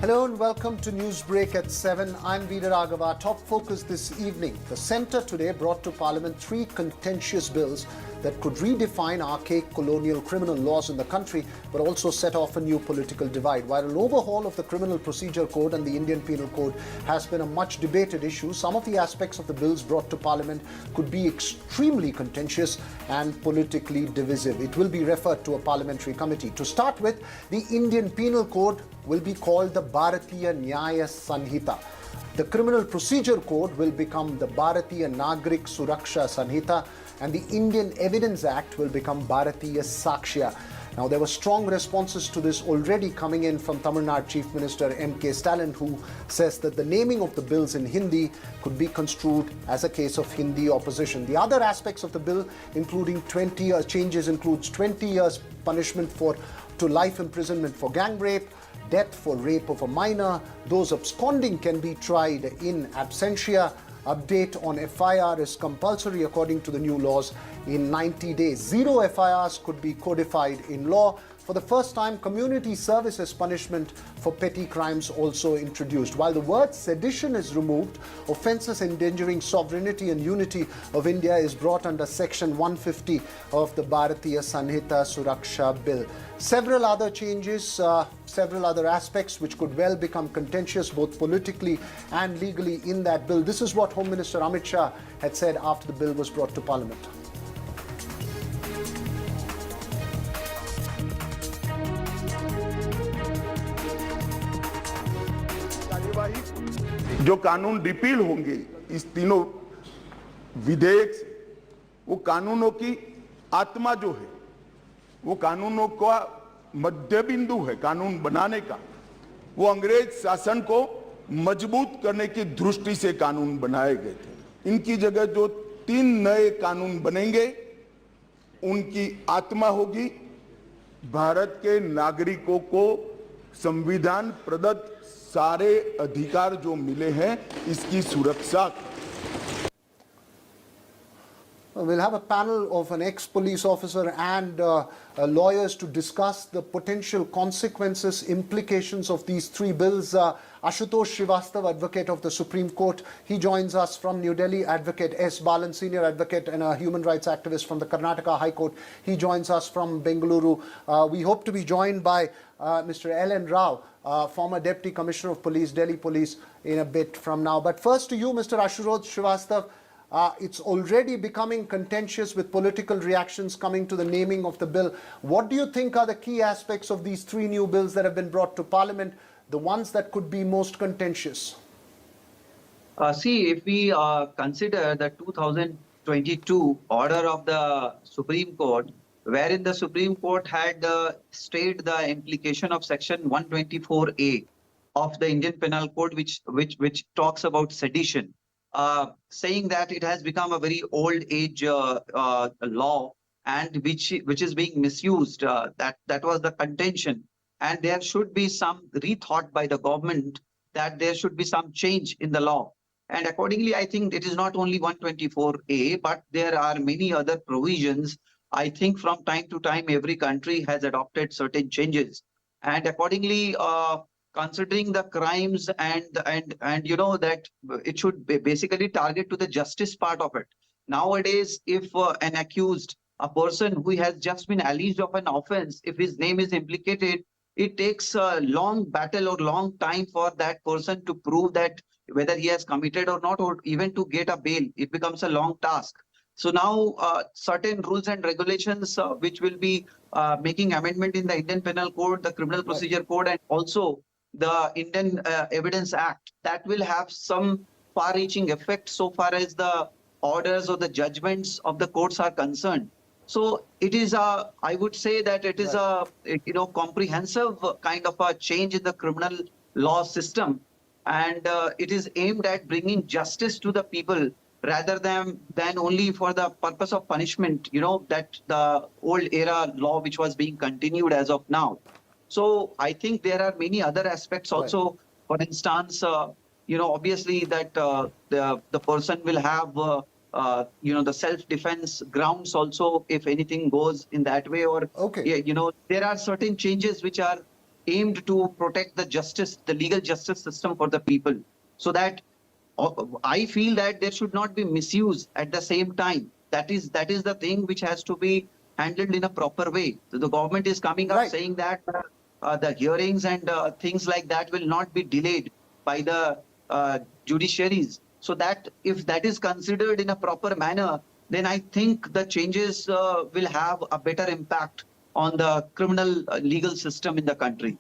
Hello and welcome to Newsbreak at 7. I'm Veera Raghava. Top focus this evening. The Centre today brought to Parliament three contentious bills that could redefine archaic colonial criminal laws in the country, but also set off a new political divide. While an overhaul of the Criminal Procedure Code and the Indian Penal Code has been a much debated issue, some of the aspects of the bills brought to Parliament could be extremely contentious and politically divisive. It will be referred to a parliamentary committee. To start with, the Indian Penal Code will be called the Bharatiya Nyaya Sanhita. The Criminal Procedure Code will become the Bharatiya Nagrik Suraksha Sanhita, and the Indian Evidence Act will become Bharatiya Sakshya. Now, there were strong responses to this already coming in from Tamil Nadu Chief Minister M.K. Stalin, who says that the naming of the bills in Hindi could be construed as a case of Hindi opposition. The other aspects of the bill, including 20 years changes, includes 20 years punishment to life imprisonment for gang rape, death for rape of a minor. Those absconding can be tried in absentia. Update on FIR is compulsory according to the new laws in 90 days. Zero FIRs could be codified in law. For the first time, community service as punishment for petty crimes also introduced. While the word sedition is removed, offences endangering sovereignty and unity of India is brought under Section 150 of the Bharatiya Sanhita Suraksha Bill. Several other changes, several other aspects which could well become contentious both politically and legally in that bill. This is what Home Minister Amit Shah had said after the bill was brought to Parliament. जो कानून repeal होंगे इस तीनों विधेयक से, वो कानूनों की आत्मा जो है, वो कानूनों का मध्य बिंदु है कानून बनाने का, वो अंग्रेज शासन को मजबूत करने की दृष्टि से कानून बनाए गए थे। इनकी जगह जो तीन नए कानून बनेंगे, उनकी आत्मा होगी भारत के नागरिकों को संविधान प्रदत्त सारे अधिकार जो मिले हैं, इसकी सुरक्षा। We'll have a panel of an ex-police officer and lawyers to discuss the potential consequences, implications of these three bills. Ashutoshsrivastava, advocate of the Supreme Court, he joins us from New Delhi. Advocate S. Balan, senior advocate and a human rights activist from the Karnataka High Court, he joins us from Bengaluru. We hope to be joined by Mr. L.N. Rao, former Deputy Commissioner of Police, Delhi Police, in a bit from now. But first to you, Mr. Ashutoshsrivastava. It's already becoming contentious with political reactions coming to the naming of the bill. What do you think are the key aspects of these three new bills that have been brought to Parliament, the ones that could be most contentious? See, if we consider the 2022 order of the Supreme Court, wherein the Supreme Court had stated the implication of Section 124A of the Indian Penal Code, which talks about sedition. Saying that it has become a very old age law and which is being misused. That was the contention, and there should be some rethought by the government that there should be some change in the law. And accordingly, I think it is not only 124A, but there are many other provisions. I think from time to time, every country has adopted certain changes, and accordingly, considering the crimes and you know that it should basically target to the justice part of it. Nowadays, if an accused, a person who has just been alleged of an offense, if his name is implicated, it takes a long battle or long time for that person to prove that whether he has committed or not, or even to get a bail. It becomes a long task. So now certain rules and regulations which will be making amendment in the Indian Penal Code, the Criminal Procedure Code, and also the Indian Evidence Act, that will have some far-reaching effect so far as the orders or the judgments of the courts are concerned. So it is I would say that it is a comprehensive kind of a change in the criminal law system, and it is aimed at bringing justice to the people rather than only for the purpose of punishment. That the old era law which was being continued as of now. So I think there are many other aspects also. Right. For instance, obviously that the person will have the self-defense grounds also if anything goes in that way. Or there are certain changes which are aimed to protect the justice, the legal justice system for the people, so that I feel that there should not be misuse at the same time. That is the thing which has to be handled in a proper way. So the government is coming up Right. saying that the hearings and things like that will not be delayed by the judiciaries. So that if that is considered in a proper manner, then I think the changes will have a better impact on the criminal legal system in the country.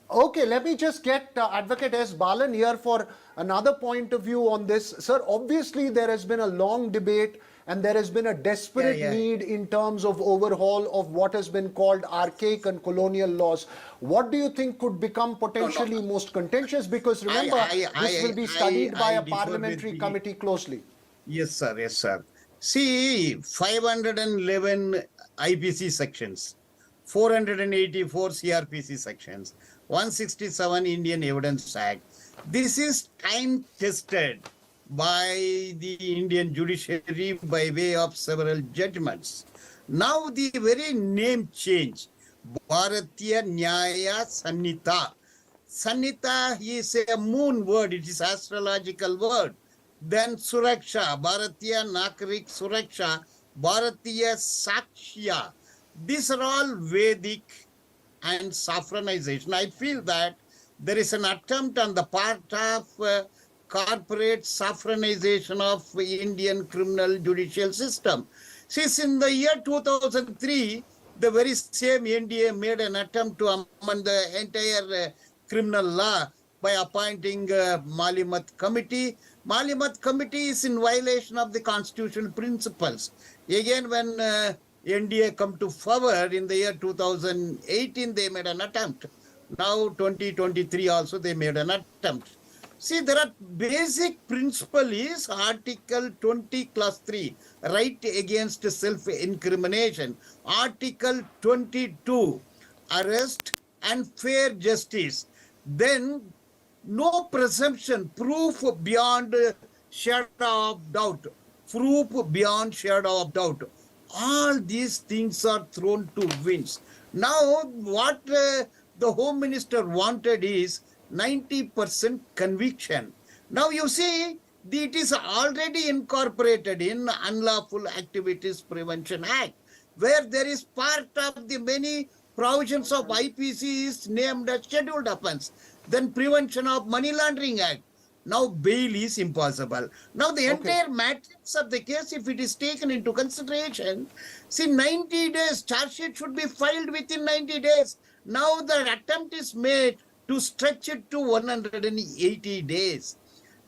Okay, let me just get Advocate S. Balan here for another point of view on this. Sir, obviously there has been a long debate and there has been a desperate need in terms of overhaul of what has been called archaic and colonial laws. What do you think could become potentially most contentious? Because remember, this will be studied by a parliamentary committee closely. Yes, sir. Yes, sir. See, 511 IPC sections, 484 CRPC sections, 167 Indian Evidence Act. This is time tested by the Indian judiciary by way of several judgments. Now the very name change, Bharatiya Nyaya Sannita. Sannita is a moon word, it is astrological word. Then Suraksha, Bharatiya Nakarik Suraksha, Bharatiya Sakshya. These are all Vedic and saffronization. I feel that there is an attempt on the part of corporate saffronization of Indian criminal judicial system. Since in the year 2003, the very same NDA made an attempt to amend the entire criminal law by appointing Malimat Committee. Malimat Committee is in violation of the constitutional principles. Again, when NDA come to power in the year 2018, they made an attempt. Now 2023 also they made an attempt. See, there are basic principle is Article 20 Clause 3, right against self-incrimination. Article 22, arrest and fair justice. Then no presumption, proof beyond shadow of doubt. Proof beyond shadow of doubt. All these things are thrown to winds. Now, what the Home Minister wanted is 90% conviction. Now, you see, it is already incorporated in Unlawful Activities Prevention Act, where there is part of the many provisions of IPC is named as scheduled offense. Then Prevention of Money Laundering Act. Now bail is impossible. Now the entire matrix of the case, if it is taken into consideration, see 90 days, charge sheet should be filed within 90 days. Now the attempt is made to stretch it to 180 days.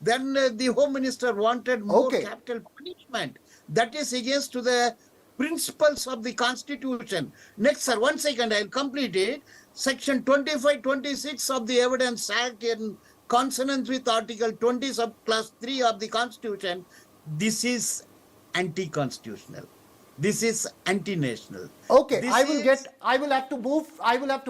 Then the Home Minister wanted more capital punishment. That is against to the principles of the Constitution. Next, sir, 1 second, I'll complete it. Section 25-26 of the Evidence Act in consonance with Article 20 sub clause 3 of the Constitution, this is anti-constitutional. This is anti-national. Okay, I will have to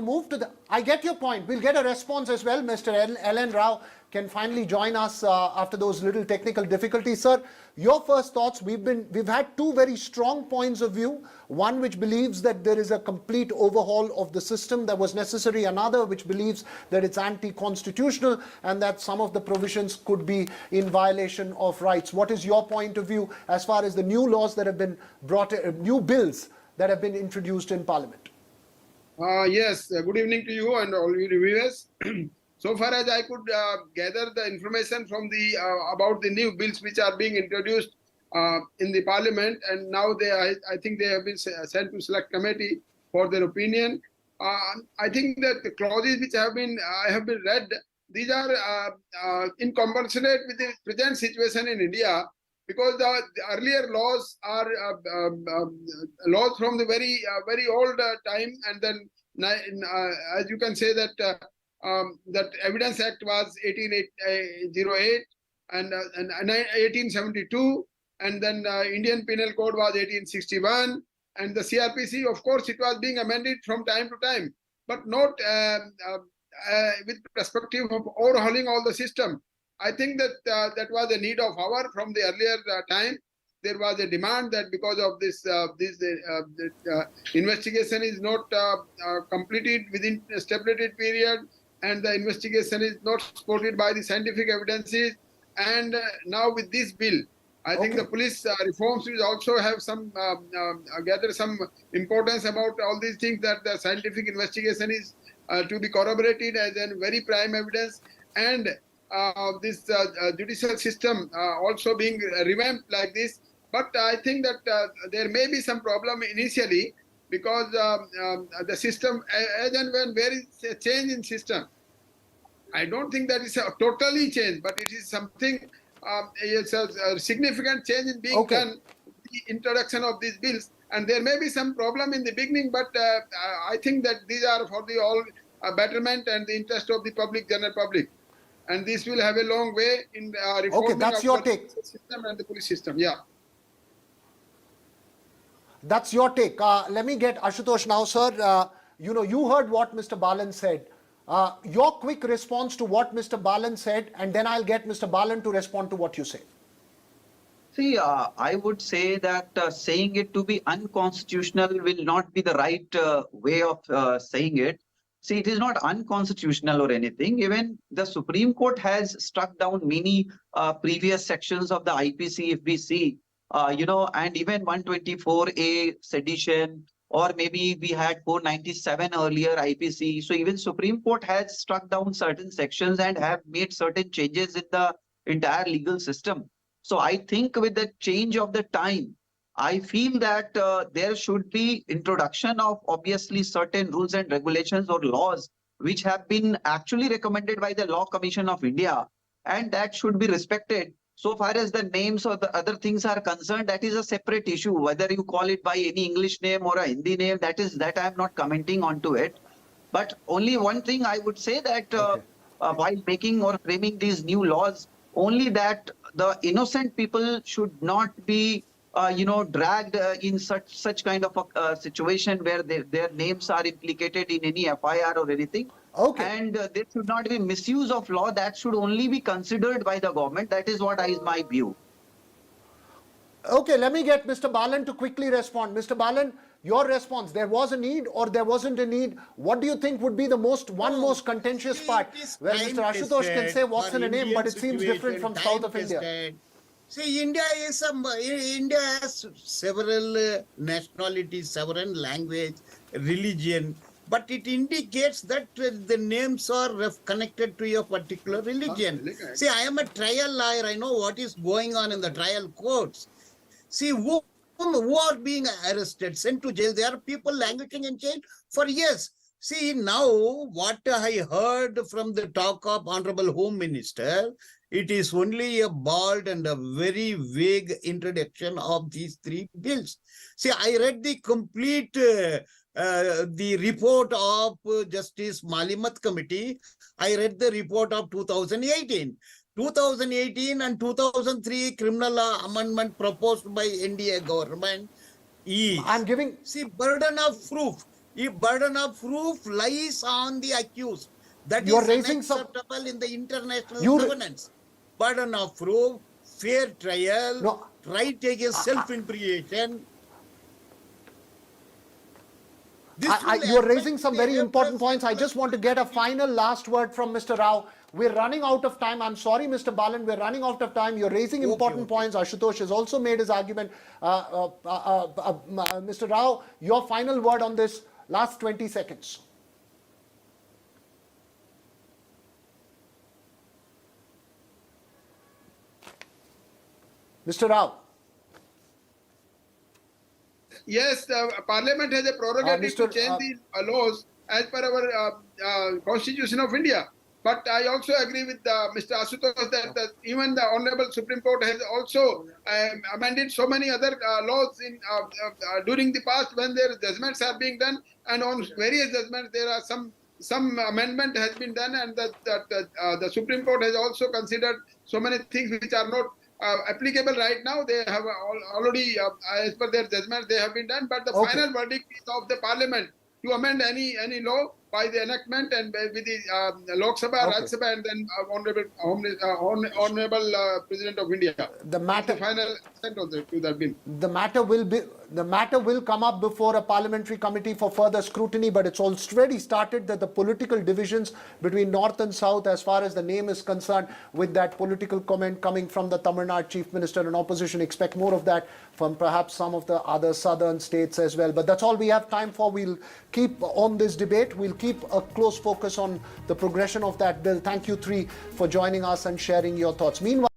move to the, I get your point. We'll get a response as well. Mr. L.N. Rao can finally join us after those little technical difficulties. Sir, your first thoughts. We've had two very strong points of view. One which believes that there is a complete overhaul of the system that was necessary. Another which believes that it's anti-constitutional and that some of the provisions could be in violation of rights. What is your point of view as far as the new laws that have been brought, new bills that have been introduced in Parliament? Yes, good evening to you and all your viewers. So far as I could gather the information from the about the new bills which are being introduced in the Parliament, and now I think they have been sent to Select Committee for their opinion. I think that the clauses which have been read, these are incommensurate with the present situation in India, because the earlier laws are laws from the very old time, and then as you can say that that Evidence Act was 1808 and 1872, and then Indian Penal Code was 1861, and the CRPC, of course, it was being amended from time to time, but not with perspective of overhauling all the system. I think that that was a need of hour from the earlier time. there was a demand that because of this investigation is not completed within a stipulated period, and the investigation is not supported by the scientific evidences. And now with this bill, I think the police reforms will also have some gather some importance about all these things, that the scientific investigation is to be corroborated as a very prime evidence, and this judicial system also being revamped like this. But I think that there may be some problem initially, because the system, as and when there is a change in system, I don't think that is a totally change, but it is something, it's a significant change in being done, the introduction of these bills. And there may be some problem in the beginning, but I think that these are for the all betterment and the interest of the public, general public. And this will have a long way in reforming that's of your the take. system and the police system. Yeah. That's your take. Let me get Ashutosh now, sir. You heard what Mr. Balan said. Your quick response to what Mr. Balan said, and then I'll get Mr. Balan to respond to what you say. See, I would say that saying it to be unconstitutional will not be the right way of saying it. See, it is not unconstitutional or anything. Even the Supreme Court has struck down many previous sections of the IPC, if we see, and even 124A sedition, or maybe we had 497 earlier IPC. So even Supreme Court has struck down certain sections and have made certain changes in the entire legal system. So I think with the change of the time, I feel that there should be introduction of obviously certain rules and regulations or laws which have been actually recommended by the Law Commission of India, and that should be respected. So far as the names or the other things are concerned, that is a separate issue. Whether you call it by any English name or a Hindi name, that I am not commenting onto it. But only one thing I would say, that while making or framing these new laws, only that the innocent people should not be dragged in such kind of a situation where their names are implicated in any FIR or anything. And there should not be misuse of law. That should only be considered by the government. That is what is my view. Okay, let me get Mr. Balan to quickly respond. Mr. Balan, your response. There was a need or there wasn't a need? What do you think would be the most contentious part, where Mr. Ashutosh can say what's in a name, but it seems different from south of India? See, India has several nationalities, several language, religion, but it indicates that the names are connected to a particular religion. See, I am a trial lawyer. I know what is going on in the trial courts. See, who are being arrested, sent to jail. There are people languishing in jail for years. See, now what I heard from the talk of Honorable Home Minister, it is only a bald and a very vague introduction of these three bills. See, I read the complete the report of Justice Malimat Committee. I read the report of 2018. 2018 and 2003 criminal law amendment proposed by NDA government is, see, burden of proof. If burden of proof lies on the accused, that is unacceptable in the international governance. Burden of proof, fair trial, right against self-imprecation. You're raising some very important points. I just want to get a final last word from Mr. Rao. We're running out of time. I'm sorry, Mr. Balan, we're running out of time. You're raising important points. Ashutosh has also made his argument. Mr. Rao, your final word on this, last 20 seconds. Mr. Rao. Yes, the Parliament has a prerogative to change the laws as per our Constitution of India. But I also agree with Mr. Ashutosh that even the Honorable Supreme Court has also amended so many other laws during the past, when their judgments are being done, and on various judgments there are some amendment has been done, and the Supreme Court has also considered so many things which are not applicable right now. They have already, as per their judgment, they have been done. But the final verdict is of the Parliament to amend any law. by the enactment and with the Lok Sabha, Okay. Rajya Sabha, and then Honorable President of India. The matter- The final assent also to that bill. The matter will come up before a parliamentary committee for further scrutiny, but it's already started that the political divisions between North and South, as far as the name is concerned, with that political comment coming from the Tamil Nadu Chief Minister and opposition, expect more of that from perhaps some of the other southern states as well. But that's all we have time for. We'll keep on this debate. We'll keep a close focus on the progression of that bill. Thank you three for joining us and sharing your thoughts. Meanwhile,